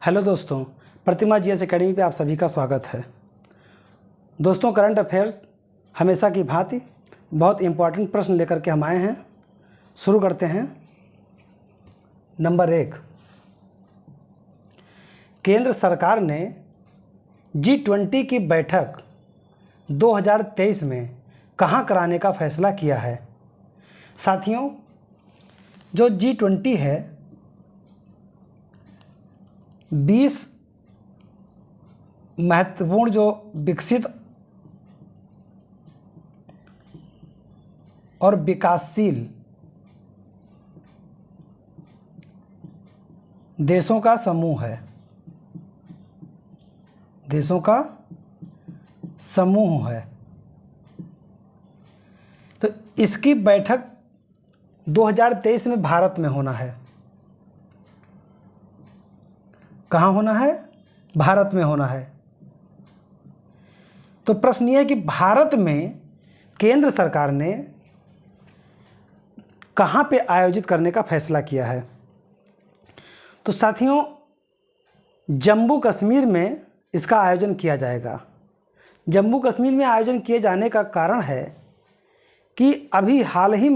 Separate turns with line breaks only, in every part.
Hello दोस्तों, प्रतिमा GS academy पे आप सभी का स्वागत है। दोस्तों, करंट अफेयर्स हमेशा की भांति बहुत इम्पोर्टेंट प्रश्न लेकर के हम आए हैं। शुरू करते हैं। नंबर 1, केंद्र सरकार ने G20 की बैठक 2023 में कहाँ कराने का फैसला किया है? साथियों, जो G20 है 20 महत्वपूर्ण जो विकसित और विकासशील देशों का समूह है। देशों का समूह है। तो इसकी बैठक 2023 में भारत में होना है। कहाँ होना है? भारत में होना है। तो प्रश्न यह है कि भारत में केंद्र सरकार ने कहाँ पे आयोजित करने का फैसला किया है? तो साथियों, जम्मू कश्मीर में इसका आयोजन किया जाएगा। जम्मू कश्मीर में आयोजन किए जाने का कारण है कि अभी हाल ही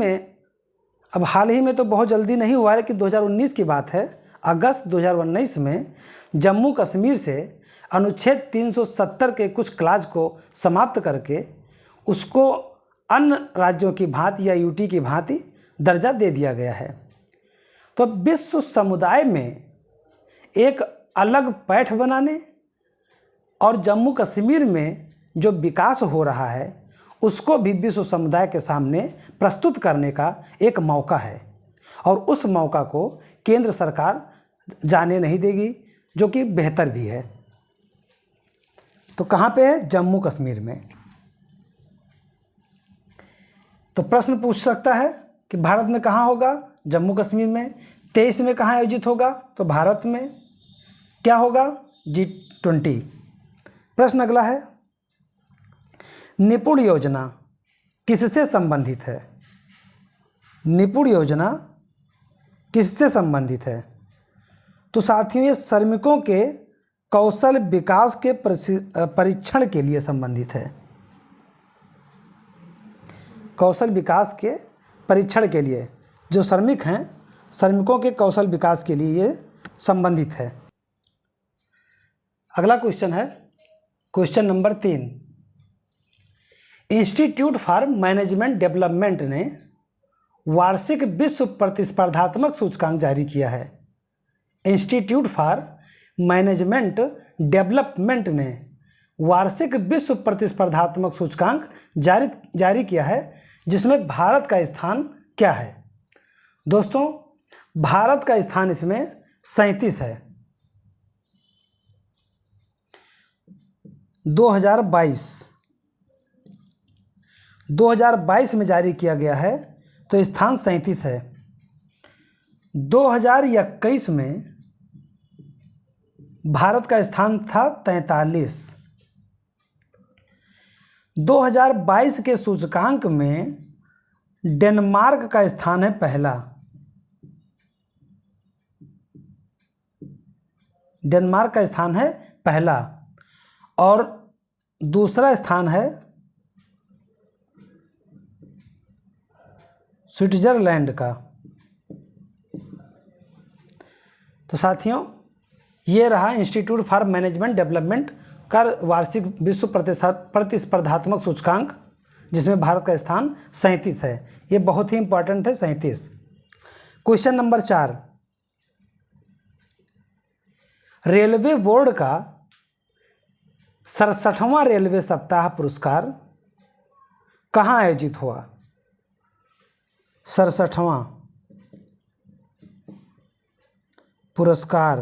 में तो बहुत जल्दी नहीं हुआ है कि 2019 की बात है। अगस्त 2019 में जम्मू कश्मीर से अनुच्छेद 370 के कुछ क्लाज को समाप्त करके उसको अन्य राज्यों की भांति या यूटी की भांति दर्जा दे दिया गया है। तो विश्व समुदाय में एक अलग पैठ बनाने और जम्मू कश्मीर में जो विकास हो रहा है उसको भी विश्व समुदाय के सामने प्रस्तुत करने का एक मौका है, और उस मौका को केंद्र सरकार जाने नहीं देगी, जो कि बेहतर भी है। तो कहाँ पे है? जम्मू कश्मीर में। तो प्रश्न पूछ सकता है कि भारत में कहाँ होगा? जम्मू कश्मीर में। 23 में कहाँ आयोजित होगा? तो भारत में। क्या होगा? G20। प्रश्न अगला है, निपुण योजना किससे संबंधित है? निपुण योजना किससे संबंधित है? तो साथियों, ये श्रमिकों के कौशल विकास के परीक्षण के लिए संबंधित है। कौशल विकास के परीक्षण के लिए जो श्रमिक हैं, श्रमिकों के कौशल विकास के लिए ये संबंधित है। अगला क्वेश्चन है, question number 3। Institute for management development ने वार्षिक विश्व प्रतिस्पर्धात्मक सूचकांक जारी किया है। इंस्टीट्यूट फॉर मैनेजमेंट डेवलपमेंट ने वार्षिक विश्व प्रतिस्पर्धात्मक सूचकांक जारी किया है, जिसमें भारत का स्थान क्या है? दोस्तों, भारत का स्थान इसमें 37 है। 2022 में जारी किया गया है, तो स्थान 37 है। 2021 में भारत का स्थान था 43। 2022 के सूचकांक में डेनमार्क का स्थान है पहला। डेनमार्क का स्थान है पहला, और दूसरा स्थान है स्विट्जरलैंड का। तो साथियों, ये रहा इंस्टीट्यूट फॉर मैनेजमेंट डेवलपमेंट का वार्षिक विश्व प्रतिस्पर्धात्मक सूचकांक, जिसमें भारत का स्थान 37 है। ये बहुत ही इंपॉर्टेंट है, 37। क्वेश्चन नंबर 4, रेलवे बोर्ड का 67वां रेलवे सप्ताह पुरस्कार कहाँ आयोजित हुआ? 67वां पुरस्कार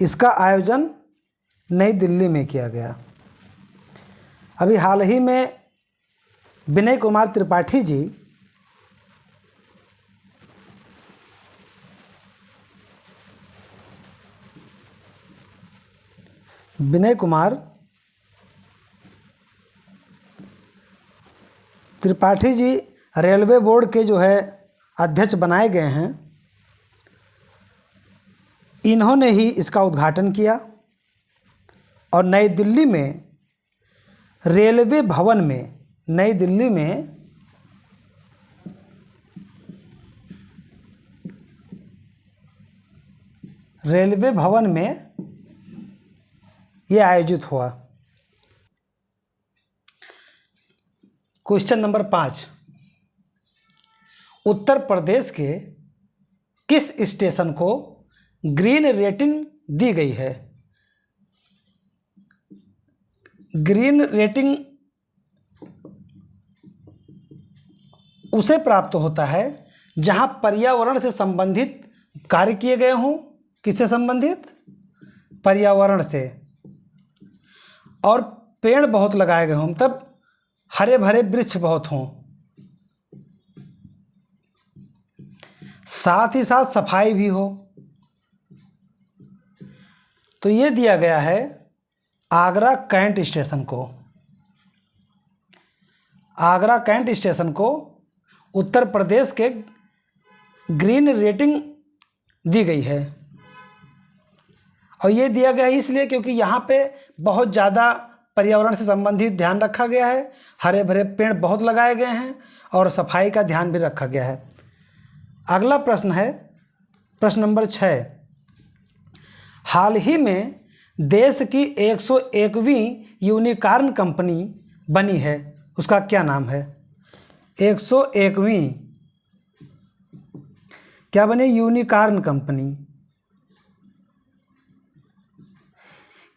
इसका आयोजन नई दिल्ली में किया गया। अभी हाल ही में विनय कुमार त्रिपाठी जी विनय कुमार त्रिपाठी जी रेलवे बोर्ड के जो है अध्यक्ष बनाए गए हैं, इन्होंने ही इसका उद्घाटन किया और नई दिल्ली में रेलवे भवन में, नई दिल्ली में रेलवे भवन में यह आयोजित हुआ। क्वेश्चन नंबर 5, उत्तर प्रदेश के किस स्टेशन को ग्रीन रेटिंग दी गई है? ग्रीन रेटिंग उसे प्राप्त होता है जहां पर्यावरण से संबंधित कार्य किए गए हों। किससे संबंधित? पर्यावरण से। और पेड़ बहुत लगाए गए हों, तब हरे भरे वृक्ष बहुत हों, साथ ही साथ सफाई भी हो। तो ये दिया गया है आगरा कैंट स्टेशन को। आगरा कैंट स्टेशन को उत्तर प्रदेश के ग्रीन रेटिंग दी गई है। और ये दिया गया है इसलिए क्योंकि यहाँ पे बहुत ज़्यादा पर्यावरण से संबंधित ध्यान रखा गया है, हरे भरे पेड़ बहुत लगाए गए हैं और सफाई का ध्यान भी रखा गया है। अगला प्रश्न है प्रश्न नंबर 6, हाल ही में देश की 101वीं यूनिकॉर्न कंपनी बनी है, उसका क्या नाम है? 101वीं क्या बनी? Unicorn company.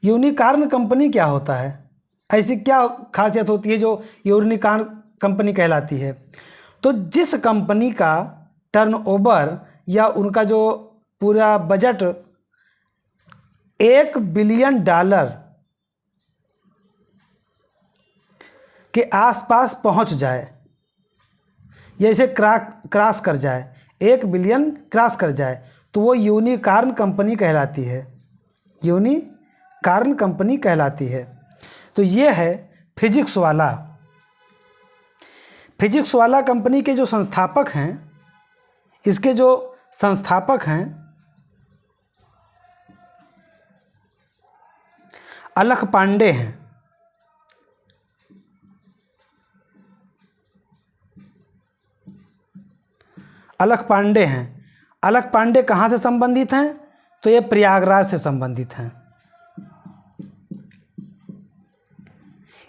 यूनिकॉर्न कंपनी क्या होता है? ऐसी क्या खासियत होती है जो यूनिकॉर्न कंपनी कहलाती है? तो जिस कंपनी का टर्नओवर या उनका जो पूरा बजट $1 बिलियन के आसपास पहुंच जाए या इसे क्रॉस कर जाए, 1 बिलियन क्रॉस कर जाए, तो वो यूनिकॉर्न कंपनी कहलाती है। यूनिकॉर्न कंपनी कहलाती है। तो ये है फिजिक्स वाला। फिजिक्स वाला कंपनी के जो संस्थापक हैं, इसके जो संस्थापक हैं अलख पांडे हैं। अलख पांडे हैं। अलख पांडे कहाँ से संबंधित हैं? तो ये प्रयागराज से संबंधित हैं।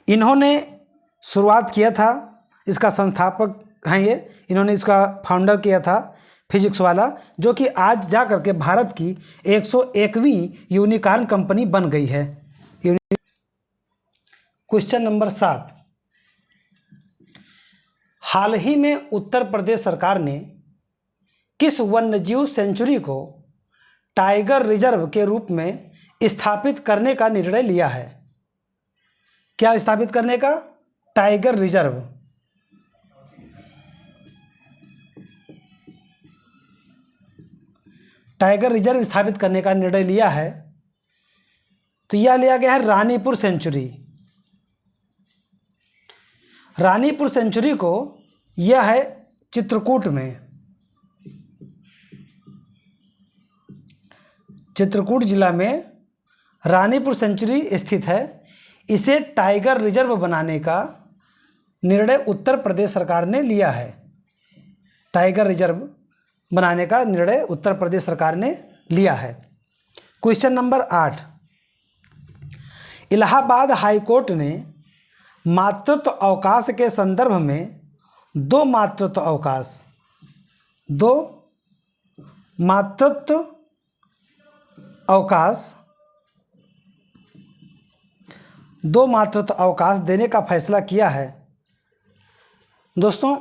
इन्होंने शुरुआत किया था, इसका संस्थापक हैं ये, इन्होंने इसका फाउंडर किया था फिजिक्स वाला, जो कि आज जा करके भारत की 101वीं यूनिकॉर्न कंपनी बन गई है। क्वेश्चन नंबर 7, हाल ही में उत्तर प्रदेश सरकार ने किस वन्यजीव सेंचुरी को टाइगर रिजर्व के रूप में स्थापित करने का निर्णय लिया है? क्या स्थापित करने का? Tiger reserve. टाइगर रिजर्व स्थापित करने का निर्णय लिया है। तो यह लिया गया है रानीपुर सेंचुरी। रानीपुर सेंचुरी को यह है चित्रकूट में, चित्रकूट जिला में रानीपुर सेंचुरी स्थित है। इसे टाइगर रिजर्व बनाने का निर्णय उत्तर प्रदेश सरकार ने लिया है। टाइगर रिजर्व बनाने का निर्णय उत्तर प्रदेश सरकार ने लिया है। क्वेश्चन नंबर 8, इलाहाबाद हाईकोर्ट ने मातृत्व अवकाश के संदर्भ में दो मातृत्व अवकाश देने का फैसला किया है। दोस्तों,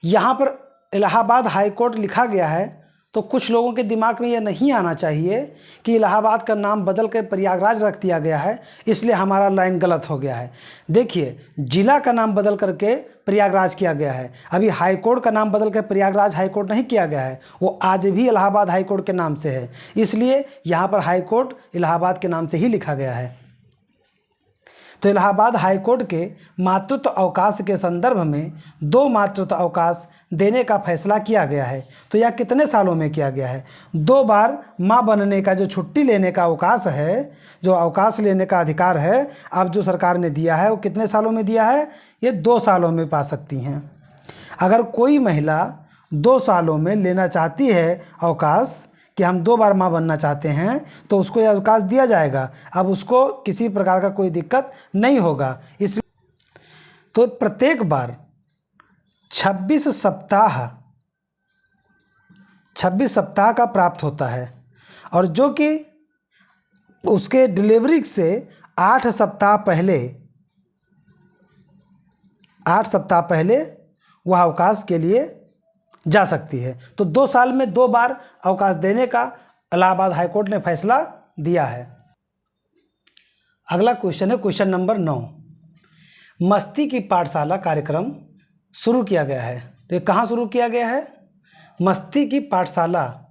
यहाँ पर इलाहाबाद हाई कोर्ट लिखा गया है, तो कुछ लोगों के दिमाग में यह नहीं आना चाहिए कि इलाहाबाद का नाम बदल कर प्रयागराज रख दिया गया है, इसलिए हमारा लाइन गलत हो गया है। देखिए, जिला का नाम बदल करके प्रयागराज किया गया है। अभी हाई कोर्ट का नाम बदल कर प्रयागराज हाई कोर्ट नहीं किया गया है, वो आज भी इलाहाबाद हाई कोर्ट के नाम से है, इसलिए यहाँ पर हाई कोर्ट इलाहाबाद के नाम से ही लिखा गया है। तो इलाहाबाद हाईकोर्ट के मातृत्व अवकाश के संदर्भ में 2 मातृत्व अवकाश देने का फैसला किया गया है। तो यह कितने सालों में किया गया है? 2 बार माँ बनने का जो छुट्टी लेने का अवकाश है, जो अवकाश लेने का अधिकार है, अब जो सरकार ने दिया है वो कितने सालों में दिया है? ये 2 सालों में पा सकती हैं। अगर कोई महिला 2 सालों में लेना चाहती है अवकाश कि हम 2 बार माँ बनना चाहते हैं, तो उसको यह अवकाश दिया जाएगा। अब उसको किसी प्रकार का कोई दिक्कत नहीं होगा। इसलिए तो प्रत्येक बार 26 सप्ताह का प्राप्त होता है, और जो कि उसके डिलीवरी से 8 सप्ताह पहले वह अवकाश के लिए जा सकती है। तो 2 साल में 2 बार अवकाश देने का इलाहाबाद हाईकोर्ट ने फैसला दिया है। अगला क्वेश्चन है क्वेश्चन नंबर 9। मस्ती की पाठशाला कार्यक्रम शुरू किया गया है। तो ये कहाँ शुरू किया गया है? मस्ती की पाठशाला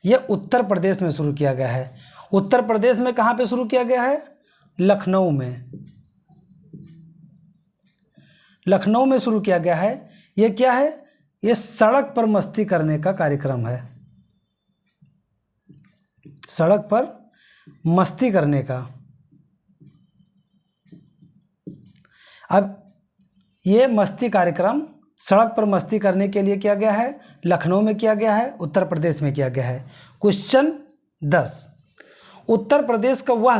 ये उत्तर प्रदेश में शुरू किया गया है। उत्तर प्रदेश में कहाँ पे शुरू किया गया है? लखनऊ में। लखनऊ में शुरू किया गया है। ये क्या है? ये सड़क पर मस्ती करने का कार्यक्रम है। सड़क पर मस्ती करने का। अब ये मस्ती कार्यक्रम सड़क पर मस्ती करने के लिए किया गया है, लखनऊ में किया गया है, उत्तर प्रदेश में किया गया है। क्वेश्चन 10। उत्तर प्रदेश का वह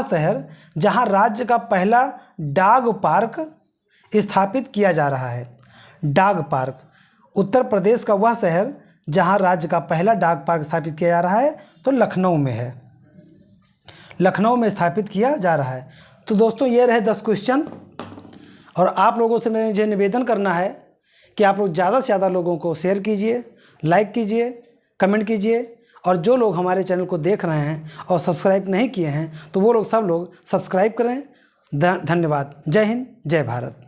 शहर जहां राज्य का पहला डॉग पार्क स्थापित किया जा रहा है। Dog park. उत्तर प्रदेश का वह शहर जहां राज्य का पहला डॉग पार्क स्थापित किया जा रहा है, तो लखनऊ में है। लखनऊ में स्थापित किया जा रहा है। तो दोस्तों ये रहे 10 क्वेश्चन, और आप लोगों से मुझे निवेदन करना है कि आप लोग ज़्यादा से ज़्यादा लोगों को शेयर कीजिए, लाइक कीजिए, कमेंट कीजिए, और जो लोग हमारे चैनल को देख रहे हैं और सब्सक्राइब नहीं किए हैं, तो वो लोग सब लोग सब्सक्राइब करें। धन्यवाद। जय हिंद, जय भारत।